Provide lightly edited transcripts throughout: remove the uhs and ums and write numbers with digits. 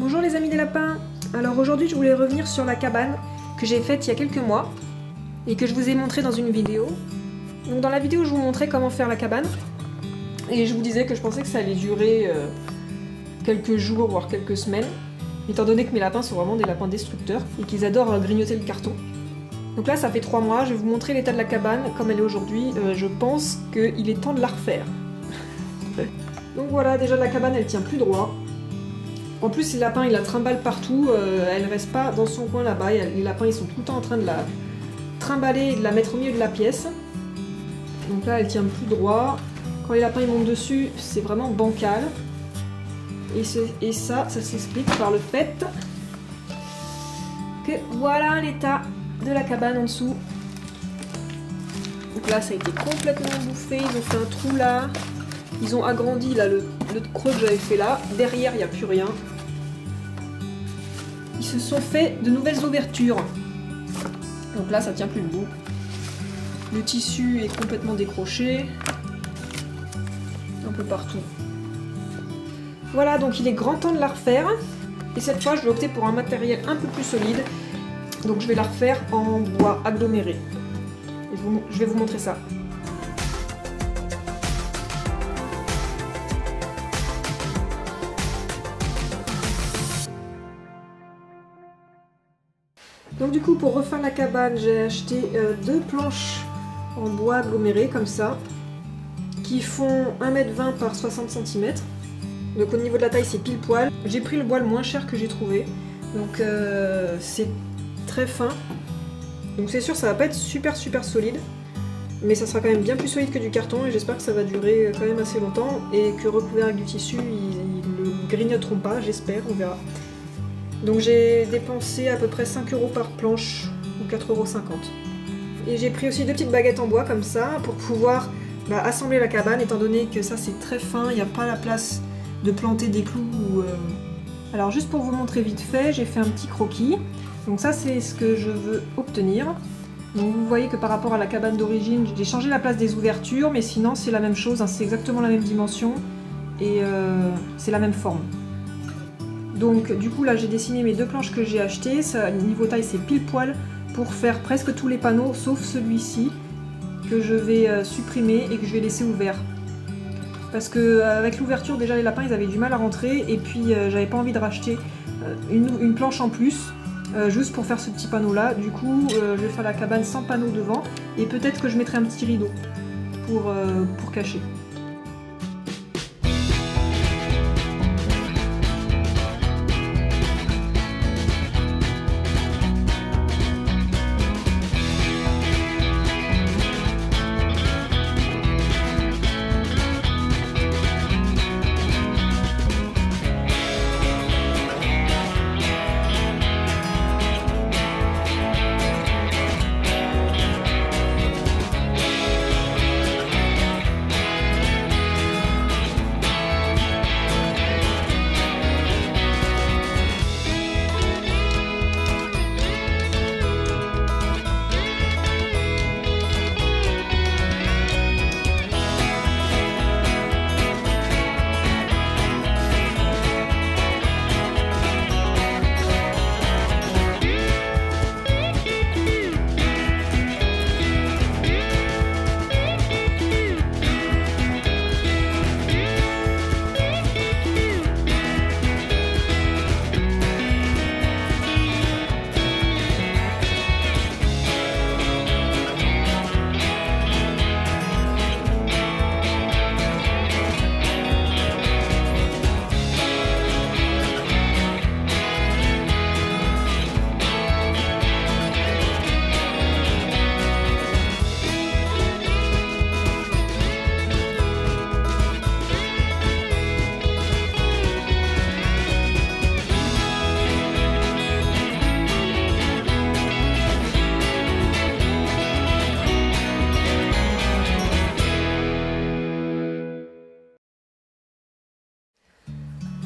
Bonjour les amis des lapins. Alors aujourd'hui je voulais revenir sur la cabane que j'ai faite il y a quelques mois et que je vous ai montré dans une vidéo. Donc dans la vidéo je vous montrais comment faire la cabane et je vous disais que je pensais que ça allait durer quelques jours voire quelques semaines, étant donné que mes lapins sont vraiment des lapins destructeurs et qu'ils adorent grignoter le carton. Donc là ça fait 3 mois, je vais vous montrer l'état de la cabane comme elle est aujourd'hui. Je pense qu'il est temps de la refaire. Donc voilà, déjà la cabane elle tient plus droit. En plus les lapins ils la trimballent partout, elle reste pas dans son coin là-bas. Les lapins ils sont tout le temps en train de la trimballer et de la mettre au milieu de la pièce. Donc là elle tient plus droit. Quand les lapins ils montent dessus c'est vraiment bancal. Et ça s'explique par le fait que voilà l'état de la cabane en dessous. Donc là ça a été complètement bouffé, ils ont fait un trou là. Ils ont agrandi là le creux que j'avais fait là. Derrière il n'y a plus rien. Ils se sont fait de nouvelles ouvertures. Donc là ça tient plus debout. Le tissu est complètement décroché. Un peu partout. Voilà, donc il est grand temps de la refaire. Et cette fois je vais opter pour un matériel un peu plus solide. Donc je vais la refaire en bois aggloméré. Et je vais vous montrer ça. Donc du coup pour refaire la cabane j'ai acheté 2 planches en bois aggloméré comme ça qui font 1,20 m par 60 cm. Donc au niveau de la taille c'est pile poil. J'ai pris le bois le moins cher que j'ai trouvé. Donc c'est très fin. Donc c'est sûr ça va pas être super solide. Mais ça sera quand même bien plus solide que du carton et j'espère que ça va durer quand même assez longtemps. Et que recouvert avec du tissu ils le grignoteront pas, j'espère, on verra. Donc j'ai dépensé à peu près 5 € par planche ou 4,50 €. Et j'ai pris aussi 2 petites baguettes en bois comme ça pour pouvoir assembler la cabane étant donné que ça c'est très fin, il n'y a pas la place de planter des clous. Alors juste pour vous montrer vite fait, j'ai fait un petit croquis. Donc ça c'est ce que je veux obtenir. Donc vous voyez que par rapport à la cabane d'origine, j'ai changé la place des ouvertures, mais sinon c'est la même chose, hein, c'est exactement la même dimension et c'est la même forme. Donc du coup là j'ai dessiné mes 2 planches que j'ai achetées, niveau taille c'est pile poil pour faire presque tous les panneaux sauf celui-ci que je vais supprimer et que je vais laisser ouvert. Parce que avec l'ouverture déjà les lapins ils avaient du mal à rentrer et puis j'avais pas envie de racheter une planche en plus juste pour faire ce petit panneau là. Du coup je vais faire la cabane sans panneau devant et peut-être que je mettrai un petit rideau pour cacher.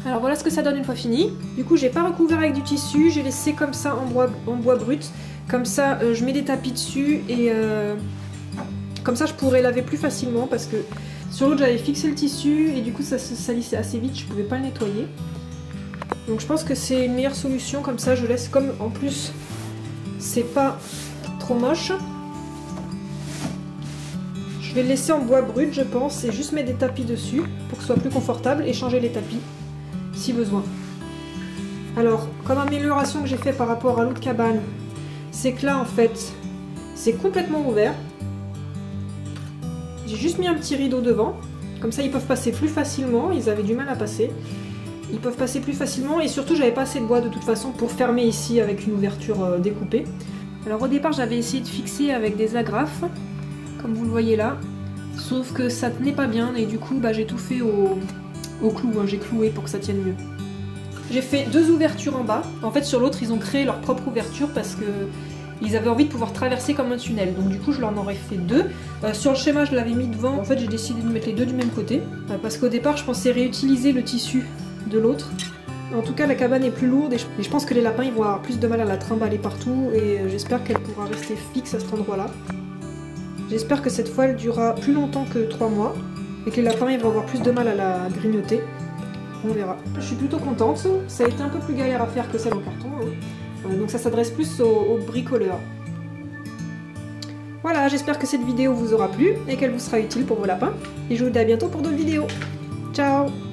Alors voilà ce que ça donne une fois fini. Du coup j'ai pas recouvert avec du tissu, j'ai laissé comme ça en bois brut. Comme ça je mets des tapis dessus et comme ça je pourrais laver plus facilement parce que sur l'autre j'avais fixé le tissu et du coup ça se salissait assez vite, je pouvais pas le nettoyer. Donc je pense que c'est une meilleure solution, comme ça je laisse comme en plus c'est pas trop moche. Je vais le laisser en bois brut je pense et juste mettre des tapis dessus pour que ce soit plus confortable et changer les tapis si besoin. Alors comme amélioration que j'ai fait par rapport à l'autre cabane, c'est que là en fait c'est complètement ouvert. J'ai juste mis un petit rideau devant, comme ça ils peuvent passer plus facilement, ils avaient du mal à passer. Ils peuvent passer plus facilement et surtout j'avais pas assez de bois de toute façon pour fermer ici avec une ouverture découpée. Alors au départ j'avais essayé de fixer avec des agrafes, comme vous le voyez là, sauf que ça tenait pas bien et du coup j'ai tout fait au clou, hein. J'ai cloué pour que ça tienne mieux. J'ai fait 2 ouvertures en bas, en fait sur l'autre ils ont créé leur propre ouverture parce que ils avaient envie de pouvoir traverser comme un tunnel, donc du coup je leur en aurais fait 2. Sur le schéma je l'avais mis devant, en fait j'ai décidé de mettre les 2 du même côté, parce qu'au départ je pensais réutiliser le tissu de l'autre. En tout cas la cabane est plus lourde et je pense que les lapins ils vont avoir plus de mal à la trimballer partout et j'espère qu'elle pourra rester fixe à cet endroit là. J'espère que cette fois elle durera plus longtemps que 3 mois et que les lapins ils vont avoir plus de mal à la grignoter. On verra. Je suis plutôt contente, ça a été un peu plus galère à faire que celle en carton, hein. Donc ça s'adresse plus aux bricoleurs. Voilà, j'espère que cette vidéo vous aura plu et qu'elle vous sera utile pour vos lapins et je vous dis à bientôt pour d'autres vidéos. Ciao!